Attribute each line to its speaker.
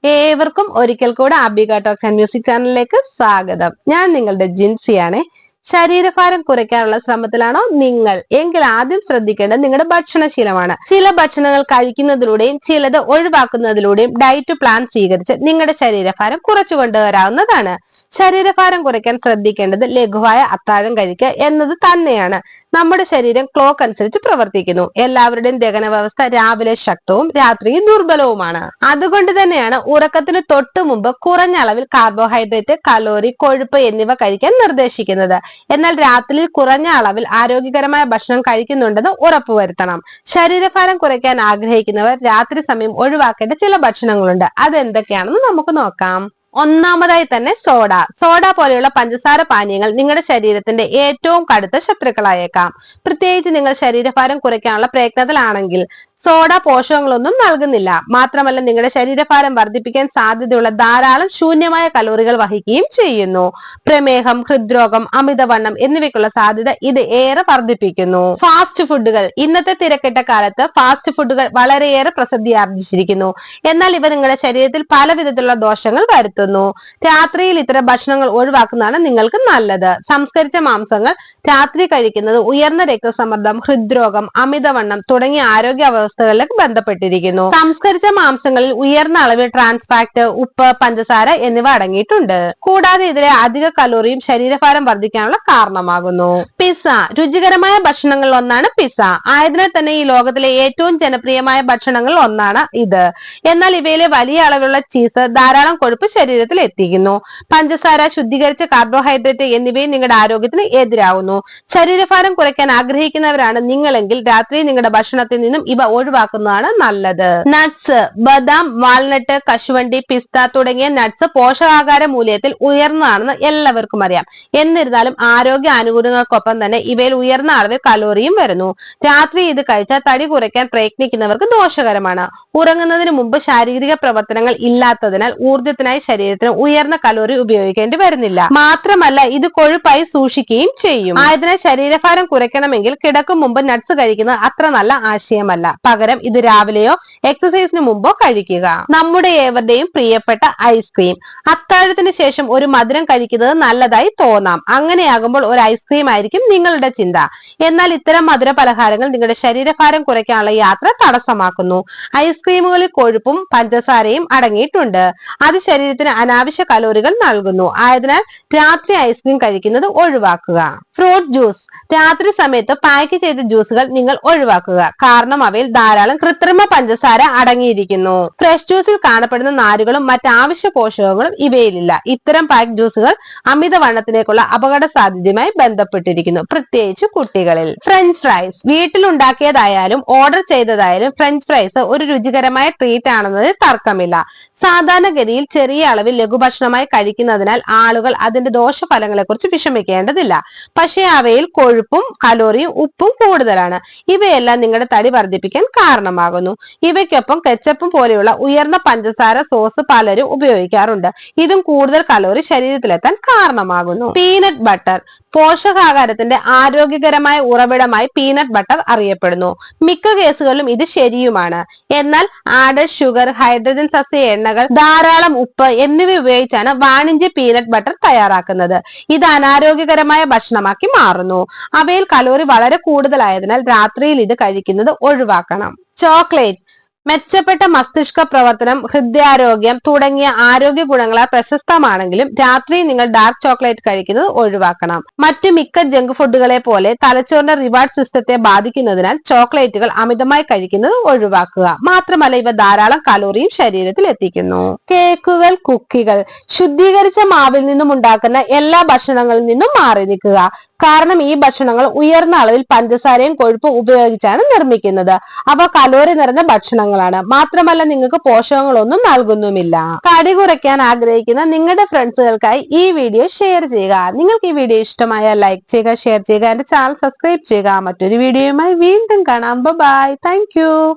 Speaker 1: ഏവർക്കും ഒരിക്കൽ കൂടെ അബിക ടോക്സ് ആൻഡ് മ്യൂസിക് ചാനലിലേക്ക് സ്വാഗതം. ഞാൻ നിങ്ങളുടെ ജിൻസിയാണ്. ശരീരഭാരം കുറയ്ക്കാനുള്ള ശ്രമത്തിലാണോ നിങ്ങൾ എങ്കിൽ ആദ്യം ശ്രദ്ധിക്കേണ്ടത് നിങ്ങളുടെ ഭക്ഷണശീലമാണ്. ചില ഭക്ഷണങ്ങൾ കഴിക്കുന്നതിലൂടെയും ചിലത് ഒഴിവാക്കുന്നതിലൂടെയും ഡയറ്റ് പ്ലാൻ സ്വീകരിച്ച് നിങ്ങളുടെ ശരീരഭാരം കുറച്ചു കൊണ്ടുവരാവുന്നതാണ്. ശരീരഭാരം കുറയ്ക്കാൻ ശ്രദ്ധിക്കേണ്ടത് ലഘുവായ അത്താഴം കഴിക്കുക എന്നത് തന്നെയാണ്. നമ്മുടെ ശരീരം ക്ലോക്ക് അനുസരിച്ച് പ്രവർത്തിക്കുന്നു. എല്ലാവരുടെയും ദഹന വ്യവസ്ഥ രാവിലെ ശക്തവും രാത്രിയിൽ ദുർബലവുമാണ്. അതുകൊണ്ട് തന്നെയാണ് ഉറക്കത്തിന് തൊട്ടു മുമ്പ് കുറഞ്ഞ അളവിൽ കാർബോഹൈഡ്രേറ്റ്, കലോറി, കൊഴുപ്പ് എന്നിവ കഴിക്കാൻ നിർദ്ദേശിക്കുന്നത്. എന്നാൽ രാത്രിയിൽ കുറഞ്ഞ അളവിൽ ആരോഗ്യകരമായ ഭക്ഷണം കഴിക്കുന്നുണ്ടെന്ന് ഉറപ്പുവരുത്തണം. ശരീരഭാരം കുറയ്ക്കാൻ ആഗ്രഹിക്കുന്നവർ രാത്രി സമയം ഒഴിവാക്കേണ്ട ചില ഭക്ഷണങ്ങളുണ്ട്. അതെന്തൊക്കെയാണെന്ന് നമുക്ക് നോക്കാം. ഒന്നാമതായി തന്നെ സോഡ പോലെയുള്ള പഞ്ചസാര പാനീയങ്ങൾ നിങ്ങളുടെ ശരീരത്തിന്റെ ഏറ്റവും കടുത്ത ശത്രുക്കളായേക്കാം. പ്രത്യേകിച്ച് നിങ്ങൾ ശരീരഭാരം കുറയ്ക്കാനുള്ള പ്രയത്നത്തിലാണെങ്കിൽ. സോഡ പോഷകങ്ങളൊന്നും നൽകുന്നില്ല. മാത്രമല്ല നിങ്ങളുടെ ശരീരഭാരം വർദ്ധിപ്പിക്കാൻ സാധ്യതയുള്ള ധാരാളം ശൂന്യമായ കലോറികൾ വഹിക്കുകയും ചെയ്യുന്നു. പ്രമേഹം, ഹൃദ്രോഗം, അമിതവണ്ണം എന്നിവയ്ക്കുള്ള സാധ്യത ഇത് ഏറെ വർദ്ധിപ്പിക്കുന്നു. ഫാസ്റ്റ് ഫുഡുകൾ. ഇന്നത്തെ തിരക്കിട്ട കാലത്ത് ഫാസ്റ്റ് ഫുഡുകൾ വളരെയേറെ പ്രസിദ്ധി ആർജിച്ചിരിക്കുന്നു. എന്നാൽ ഇവ നിങ്ങളുടെ ശരീരത്തിൽ പല വിധത്തിലുള്ള ദോഷങ്ങൾ വരുത്തുന്നു. രാത്രിയിൽ ഇത്തരം ഭക്ഷണങ്ങൾ ഒഴിവാക്കുന്നതാണ് നിങ്ങൾക്ക് നല്ലത്. സംസ്കരിച്ച മാംസങ്ങൾ രാത്രി കഴിക്കുന്നത് ഉയർന്ന രക്തസമ്മർദ്ദം, ഹൃദ്രോഗം, അമിതവണ്ണം തുടങ്ങിയ ആരോഗ്യ അവസ്ഥകളിലേക്ക് ബന്ധപ്പെട്ടിരിക്കുന്നു. സംസ്കരിച്ച മാംസങ്ങളിൽ ഉയർന്ന അളവിൽ ട്രാൻസ്ഫാറ്റ്, ഉപ്പ്, പഞ്ചസാര എന്നിവ അടങ്ങിയിട്ടുണ്ട്. കൂടാതെ ഇതിലെ അധിക കലോറിയും ശരീരഭാരം വർദ്ധിക്കാനുള്ള കാരണമാകുന്നു. പിസ്സ. രുചികരമായ ഭക്ഷണങ്ങളിൽ ഒന്നാണ് പിസ്സ. ആയതിനാൽ തന്നെ ഈ ലോകത്തിലെ ഏറ്റവും ജനപ്രിയമായ ഭക്ഷണങ്ങളിൽ ഒന്നാണ് ഇത്. എന്നാൽ ഇവയിലെ വലിയ അളവിലുള്ള ചീസ് ധാരാളം കൊഴുപ്പ് ശരീരത്തിൽ എത്തിക്കുന്നു. പഞ്ചസാര, ശുദ്ധീകരിച്ച കാർബോഹൈഡ്രേറ്റ് എന്നിവയും നിങ്ങളുടെ ആരോഗ്യത്തിന് എതിരാകുന്നു. ശരീരഭാരം കുറയ്ക്കാൻ ആഗ്രഹിക്കുന്നവരാണ് നിങ്ങളെങ്കിൽ രാത്രി നിങ്ങളുടെ ഭക്ഷണത്തിൽ നിന്നും ഇവ ഒഴിവാക്കുന്നതാണ് നല്ലത്. നട്ട്സ്. ബദാം, വാൾനട്ട്, കശുവണ്ടി, പിസ്ത തുടങ്ങിയ നട്ട്സ് പോഷകാഹാര മൂല്യത്തിൽ ഉയർന്നതാണെന്ന് എല്ലാവർക്കും അറിയാം. എന്നിരുന്നാലും ആരോഗ്യ ആനുകൂല്യങ്ങൾക്കൊപ്പം തന്നെ ഇവയിൽ ഉയർന്ന അളവിൽ കലോറിയും വരുന്നു. രാത്രി ഇത് കഴിച്ചാൽ തടി കുറയ്ക്കാൻ പ്രയത്നിക്കുന്നവർക്ക് ദോഷകരമാണ്. ഉറങ്ങുന്നതിന് മുമ്പ് ശാരീരിക പ്രവർത്തനങ്ങൾ ഇല്ലാത്തതിനാൽ ഊർജത്തിനായി ശരീരത്തിന് ഉയർന്ന കലോറി ഉപയോഗിക്കേണ്ടി വരുന്നില്ല. മാത്രമല്ല ഇത് കൊഴുപ്പായി സൂക്ഷിക്കുകയും ചെയ്യും. ആയതിനാൽ ശരീരഭാരം കുറയ്ക്കണമെങ്കിൽ കിടക്കും മുമ്പ് നട്ട്സ് കഴിക്കുന്നത് അത്ര നല്ല ആശയമല്ല. പകരം ഇത് രാവിലെയോ എക്സസൈസിന് മുമ്പോ കഴിക്കുക. നമ്മുടെ ഏവരുടെയും പ്രിയപ്പെട്ട ഐസ്ക്രീം. അത്താഴത്തിന് ശേഷം ഒരു മധുരം കഴിക്കുന്നത് നല്ലതായി തോന്നാം. അങ്ങനെയാകുമ്പോൾ ഒരു ഐസ്ക്രീം ആയിരിക്കും നിങ്ങളുടെ ചിന്ത. എന്നാൽ ഇത്തരം മധുര പലഹാരങ്ങൾ നിങ്ങളുടെ ശരീരഭാരം കുറയ്ക്കാനുള്ള യാത്ര തടസ്സമാക്കുന്നു. ഐസ്ക്രീമുകളിൽ കൊഴുപ്പും പഞ്ചസാരയും അടങ്ങിയിട്ടുണ്ട്. അത് ശരീരത്തിന് അനാവശ്യ കലോറികൾ നൽകുന്നു. ആയതിനാൽ രാത്രി ഐസ്ക്രീം കഴിക്കുന്നത് ഒഴിവാക്കുക. Fruit juice. രാത്രി സമയത്ത് പാക്ക് ചെയ്ത ജ്യൂസുകൾ നിങ്ങൾ ഒഴിവാക്കുക. കാരണം അവയിൽ ധാരാളം കൃത്രിമ പഞ്ചസാര അടങ്ങിയിരിക്കുന്നു. ഫ്രഷ് ജ്യൂസിൽ കാണപ്പെടുന്ന നാരുകളും മറ്റാവശ്യ പോഷകങ്ങളും ഇവയിലില്ല. ഇത്തരം പാക്ക് ജ്യൂസുകൾ അമിതവണ്ണത്തിലേക്കുള്ള അപകട സാധ്യതയുമായി ബന്ധപ്പെട്ടിരിക്കുന്നു, പ്രത്യേകിച്ച് കുട്ടികളിൽ. French fries. വീട്ടിലുണ്ടാക്കിയതായാലും ഓർഡർ ചെയ്തതായാലും ഫ്രഞ്ച് ഫ്രൈസ് ഒരു രുചികരമായ ട്രീറ്റ് ആണെന്നതിൽ തർക്കമില്ല. സാധാരണഗതിയിൽ ചെറിയ അളവിൽ ലഘുഭക്ഷണമായി കഴിക്കുന്നതിനാൽ ആളുകൾ അതിന്റെ ദോഷഫലങ്ങളെ കുറിച്ച് വിഷമിക്കേണ്ടതില്ല. പക്ഷേ അവയിൽ കൊഴുപ്പും കലോറിയും ഉപ്പും കൂടുതലാണ്. ഇവയെല്ലാം നിങ്ങളുടെ തടി വർദ്ധിപ്പിക്കാൻ കാരണമാകുന്നു. ഇവയ്ക്കൊപ്പം കെച്ചപ്പും പോലെയുള്ള ഉയർന്ന പഞ്ചസാര സോസ് പലരും ഉപയോഗിക്കാറുണ്ട്. ഇതും കൂടുതൽ കലോറി ശരീരത്തിലെത്താൻ കാരണമാകുന്നു. Peanut butter. പോഷകാഹാരത്തിന്റെ ആരോഗ്യകരമായ ഉറവിടമായി പീനട്ട് ബട്ടർ അറിയപ്പെടുന്നു. മിക്ക കേസുകളിലും ഇത് ശരിയുമാണ്. എന്നാൽ ആഡഡ് ഷുഗർ, ഹൈഡ്രജൻ സസ്യ എണ്ണകൾ, ധാരാളം ഉപ്പ് എന്നിവ ഉപയോഗിച്ചാണ് വാണിജ്യ പീനട്ട് ബട്ടർ തയ്യാറാക്കുന്നത്. ഇത് അനാരോഗ്യകരമായ ഭക്ഷണമാക്കി മാറുന്നു. അവയിൽ കലോറി വളരെ കൂടുതലായതിനാൽ രാത്രിയിൽ ഇത് കഴിക്കുന്നത് ഒഴിവാക്കണം. ചോക്ലേറ്റ്. മെച്ചപ്പെട്ട മസ്തിഷ്ക പ്രവർത്തനം, ഹൃദയാരോഗ്യം തുടങ്ങിയ ആരോഗ്യ ഗുണങ്ങളാൽ പ്രശസ്തമാണെങ്കിലും രാത്രി നിങ്ങൾ ഡാർക്ക് ചോക്ലേറ്റ് കഴിക്കുന്നത് ഒഴിവാക്കണം. മറ്റു മിക്ക ജങ്ക് ഫുഡുകളെ പോലെ തലച്ചോറിന്റെ റിവാർഡ് സിസ്റ്റത്തെ ബാധിക്കുന്നതിനാൽ ചോക്ലേറ്റുകൾ അമിതമായി കഴിക്കുന്നത് ഒഴിവാക്കുക. മാത്രമല്ല ഇവ ധാരാളം കലോറിയും ശരീരത്തിൽ എത്തിക്കുന്നു. കേക്കുകൾ, കുക്കികൾ. ശുദ്ധീകരിച്ച മാവിൽ നിന്നും ഉണ്ടാക്കുന്ന എല്ലാ ഭക്ഷണങ്ങളിൽ നിന്നും മാറി നിൽക്കുക. കാരണം ഈ ഭക്ഷണങ്ങൾ ഉയർന്ന അളവിൽ പഞ്ചസാരയും കൊഴുപ്പും ഉപയോഗിച്ചാണ് നിർമ്മിക്കുന്നത്. അവ കലോറി നിറഞ്ഞ ഭക്ഷണങ്ങളാണ്. മാത്രമല്ല നിങ്ങൾക്ക് പോഷകങ്ങളൊന്നും നൽകുന്നുമില്ല. തടി കുറയ്ക്കാൻ ആഗ്രഹിക്കുന്ന നിങ്ങളുടെ ഫ്രണ്ട്സുകൾക്കായി ഈ വീഡിയോ ഷെയർ ചെയ്യുക. നിങ്ങൾക്ക് ഈ വീഡിയോ ഇഷ്ടമായ ലൈക്ക് ചെയ്യുക, ഷെയർ ചെയ്യുക, എന്റെ ചാനൽ സബ്സ്ക്രൈബ് ചെയ്യുക. മറ്റൊരു വീഡിയോയുമായി വീണ്ടും കാണാം. ബൈ. Thank you.